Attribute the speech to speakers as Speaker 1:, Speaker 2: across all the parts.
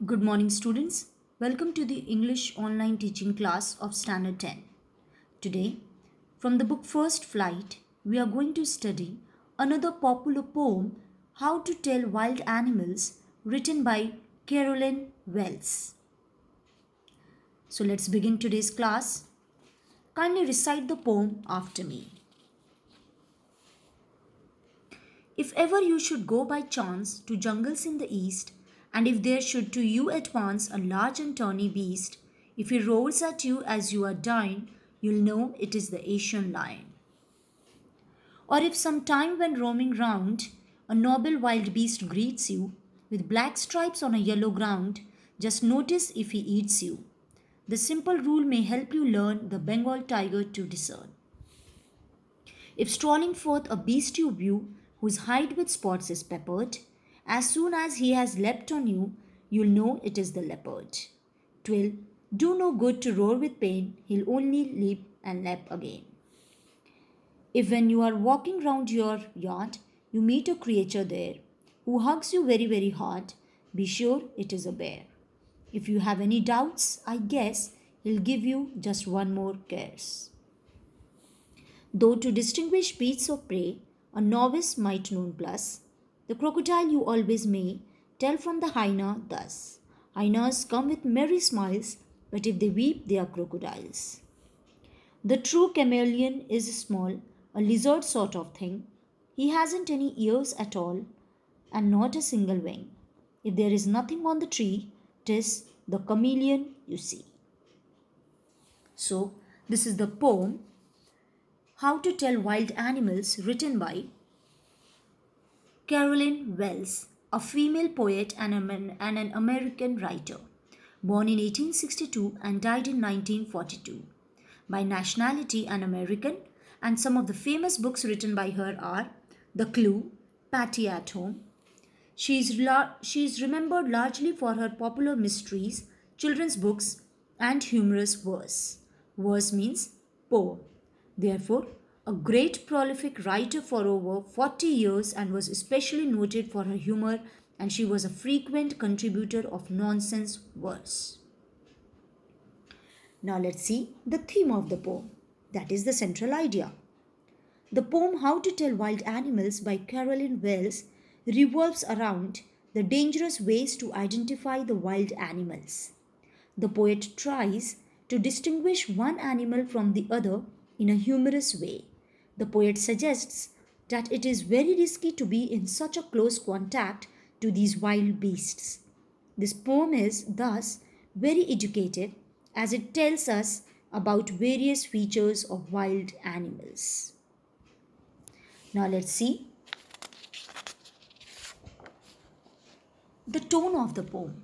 Speaker 1: Good morning, students. Welcome to the English online teaching class of Standard 10. Today, from the book First Flight, we are going to study another popular poem, How to Tell Wild Animals, written by Carolyn Wells. So let's begin today's class. Kindly recite the poem after me. If ever you should go by chance to jungles in the east, and if there should to you advance a large and tawny beast, if he roars at you as you are dying, you'll know it is the Asian lion. Or if some time when roaming round, a noble wild beast greets you, with black stripes on a yellow ground, just notice if he eats you. The simple rule may help you learn the Bengal tiger to discern. If strolling forth a beast you view, whose hide with spots is peppered, as soon as he has leapt on you, you'll know it is the leopard. 'Twill do no good to roar with pain, he'll only leap and lap again. If when you are walking round your yard, you meet a creature there, who hugs you very, very hard, be sure it is a bear. If you have any doubts, I guess he'll give you just one more curse. Though to distinguish beasts of prey, a novice might know plus, the crocodile you always may tell from the hyena thus. Hyenas come with merry smiles, but if they weep, they are crocodiles. The true chameleon is small, a lizard sort of thing. He hasn't any ears at all, and not a single wing. If there is nothing on the tree, 'tis the chameleon you see. So, this is the poem How to Tell Wild Animals, written by Carolyn Wells, a female poet and an American writer, born in 1862 and died in 1942. By nationality an American, and some of the famous books written by her are The Clue, Patty at Home. She is remembered largely for her popular mysteries, children's books, and humorous verse. Verse means poem. Therefore, a great prolific writer for over 40 years and was especially noted for her humor, and she was a frequent contributor of nonsense verse. Now let's see the theme of the poem. That is the central idea. The poem How to Tell Wild Animals by Carolyn Wells revolves around the dangerous ways to identify the wild animals. The poet tries to distinguish one animal from the other in a humorous way. The poet suggests that it is very risky to be in such a close contact to these wild beasts. This poem is thus very educative as it tells us about various features of wild animals. Now let's see the tone of the poem.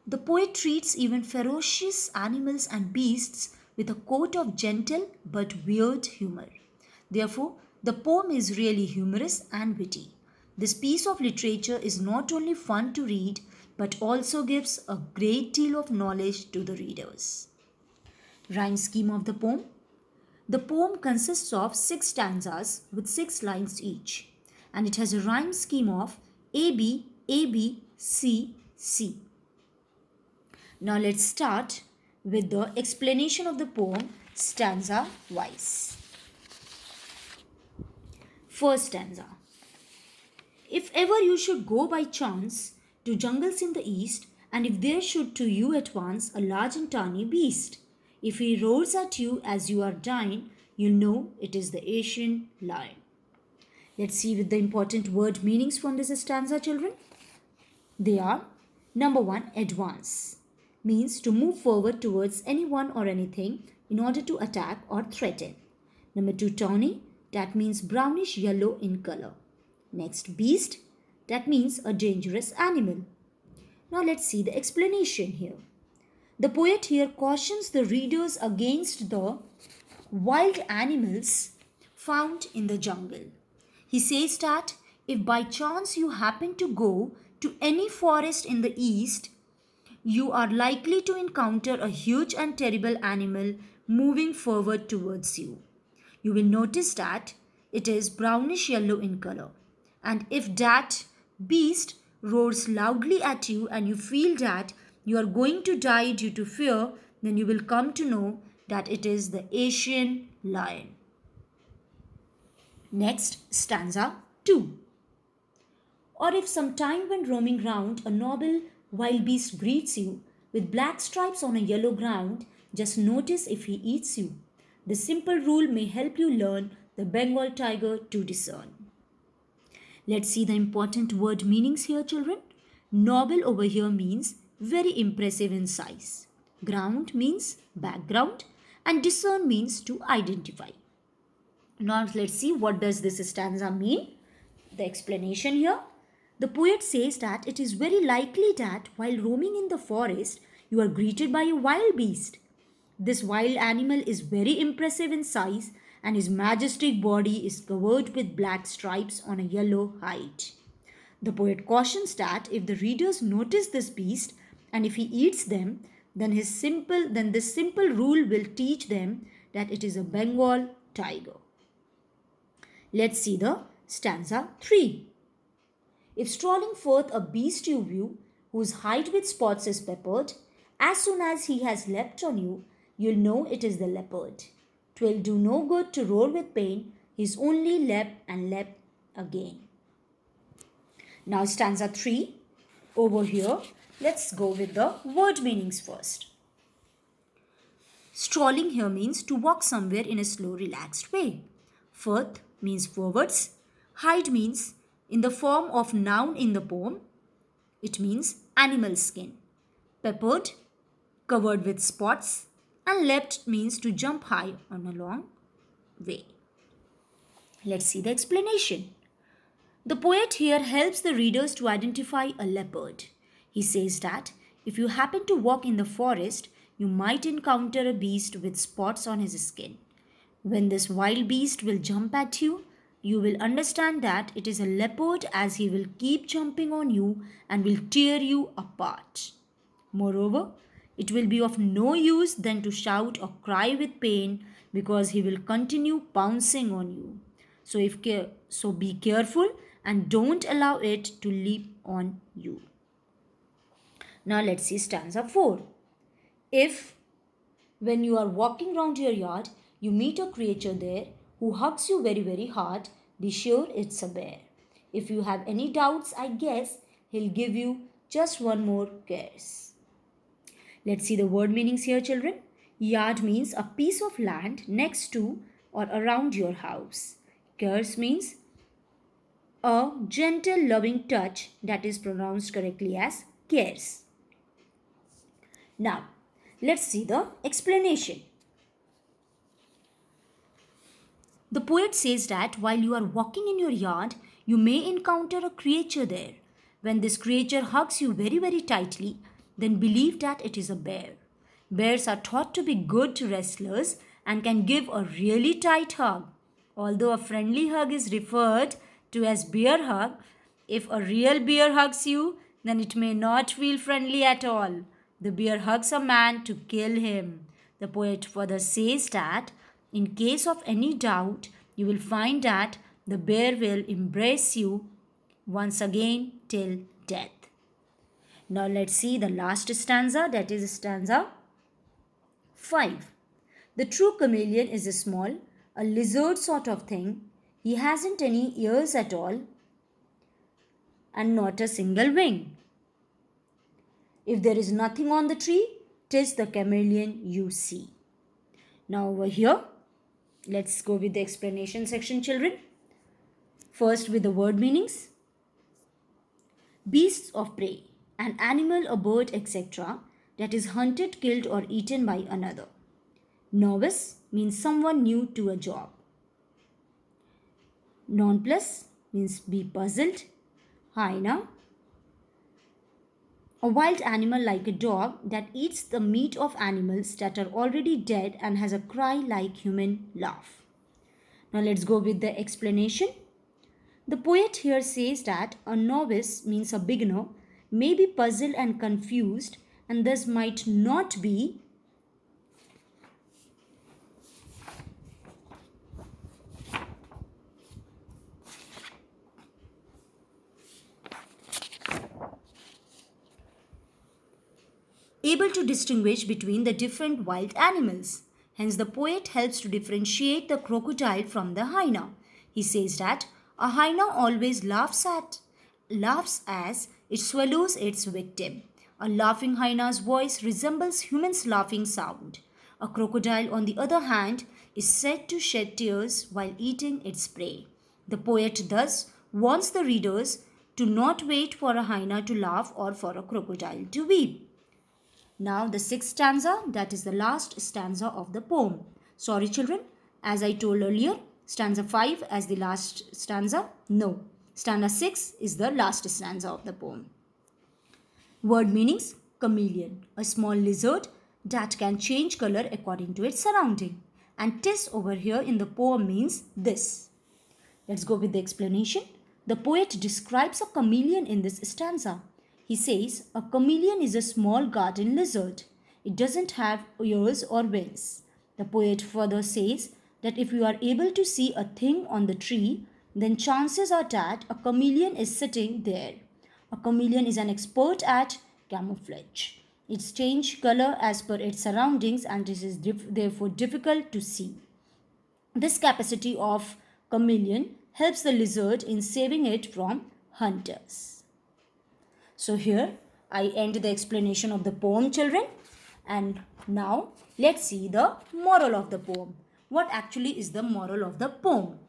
Speaker 1: The poet treats even ferocious animals and beasts with a coat of gentle but weird humor. Therefore, the poem is really humorous and witty. This piece of literature is not only fun to read but also gives a great deal of knowledge to the readers. Rhyme scheme of the poem. The poem consists of 6 stanzas with 6 lines each, and it has a rhyme scheme of AB, AB, C, C. Now let's start with the explanation of the poem stanza wise. First stanza. If ever you should go by chance to jungles in the east, and if there should to you advance a large and tawny beast, if he roars at you as you are dying, you'll know it is the Asian lion. Let's see with the important word meanings from this stanza, children. They are: number 1, advance, means to move forward towards anyone or anything in order to attack or threaten. Number 2, tawny, that means brownish yellow in color. Next, beast, that means a dangerous animal. Now let's see the explanation here. The poet here cautions the readers against the wild animals found in the jungle. He says that if by chance you happen to go to any forest in the east, you are likely to encounter a huge and terrible animal moving forward towards you. You will notice that it is brownish yellow in color. And if that beast roars loudly at you and you feel that you are going to die due to fear, then you will come to know that it is the Asian lion. Next, stanza 2. Or if sometime when roaming round a noble wild beast greets you with black stripes on a yellow ground, just notice if he eats you. The simple rule may help you learn the Bengal tiger to discern. Let's see the important word meanings here, children. Noble over here means very impressive in size. Ground means background, and discern means to identify. Now let's see what does this stanza mean. The explanation here. The poet says that it is very likely that while roaming in the forest, you are greeted by a wild beast. This wild animal is very impressive in size and his majestic body is covered with black stripes on a yellow hide. The poet cautions that if the readers notice this beast and if he eats them, then this simple rule will teach them that it is a Bengal tiger. Let's see the stanza 3. If strolling forth a beast you view, whose hide with spots is peppered, as soon as he has leapt on you, you'll know it is the leopard. 'Twill do no good to roar with pain, he's only leapt and leapt again. Now stanza 3. Over here, let's go with the word meanings first. Strolling here means to walk somewhere in a slow, relaxed way. Forth means forwards. Hide means in the form of noun in the poem. It means animal skin. Peppered, covered with spots, and leapt means to jump high on a long way. Let's see the explanation. The poet here helps the readers to identify a leopard. He says that if you happen to walk in the forest, you might encounter a beast with spots on his skin. When this wild beast will jump at you, you will understand that it is a leopard, as he will keep jumping on you and will tear you apart. Moreover, it will be of no use then to shout or cry with pain, because he will continue pouncing on you. So be careful and don't allow it to leap on you. Now let's see stanza 4. If, when you are walking round your yard, you meet a creature there who hugs you very, very hard, be sure it's a bear. If you have any doubts, I guess he'll give you just one more caress. Let's see the word meanings here, children. Yard means a piece of land next to or around your house. Caress means a gentle, loving touch that is pronounced correctly as cares. Now, let's see the explanation. The poet says that while you are walking in your yard, you may encounter a creature there. When this creature hugs you very, very tightly, then believe that it is a bear. Bears are thought to be good wrestlers and can give a really tight hug. Although a friendly hug is referred to as bear hug, if a real bear hugs you, then it may not feel friendly at all. The bear hugs a man to kill him. The poet further says that in case of any doubt, you will find that the bear will embrace you once again till death. Now let's see the last stanza, that is stanza 5. The true chameleon is a lizard sort of thing. He hasn't any ears at all and not a single wing. If there is nothing on the tree, 'tis the chameleon you see. Now over here, let's go with the explanation section, children. First with the word meanings. Beasts of prey, an animal, a bird, etc. that is hunted, killed or eaten by another. Novice means someone new to a job. Nonplus means be puzzled. Hyena, a wild animal like a dog that eats the meat of animals that are already dead and has a cry like human laugh. Now let's go with the explanation. The poet here says that a novice means a beginner, may be puzzled and confused and thus might not be able to distinguish between the different wild animals. Hence, the poet helps to differentiate the crocodile from the hyena. He says that a hyena always laughs as it swallows its victim. A laughing hyena's voice resembles humans' laughing sound. A crocodile, on the other hand, is said to shed tears while eating its prey. The poet thus wants the readers to not wait for a hyena to laugh or for a crocodile to weep. Now the sixth stanza, that is the last stanza of the poem. Sorry children, as I told earlier, stanza 5 as the last stanza. No, stanza 6 is the last stanza of the poem. Word meanings: chameleon, a small lizard that can change color according to its surrounding. And "tis" over here in the poem means this. Let's go with the explanation. The poet describes a chameleon in this stanza. He says a chameleon is a small garden lizard. It doesn't have ears or wings. The poet further says that if you are able to see a thing on the tree, then chances are that a chameleon is sitting there. A chameleon is an expert at camouflage. It changes color as per its surroundings and it is therefore difficult to see. This capacity of chameleon helps the lizard in saving it from hunters. So here I end the explanation of the poem, children. And now let's see the moral of the poem. What actually is the moral of the poem?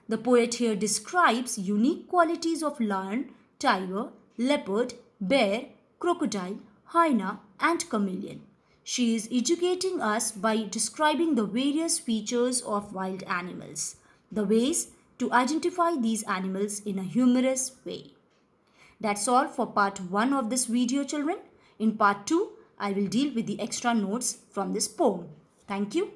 Speaker 1: The poet here describes unique qualities of lion, tiger, leopard, bear, crocodile, hyena and chameleon. She is educating us by describing the various features of wild animals, the ways to identify these animals in a humorous way. That's all for part 1 of this video, children. In part 2, I will deal with the extra notes from this poem. Thank you.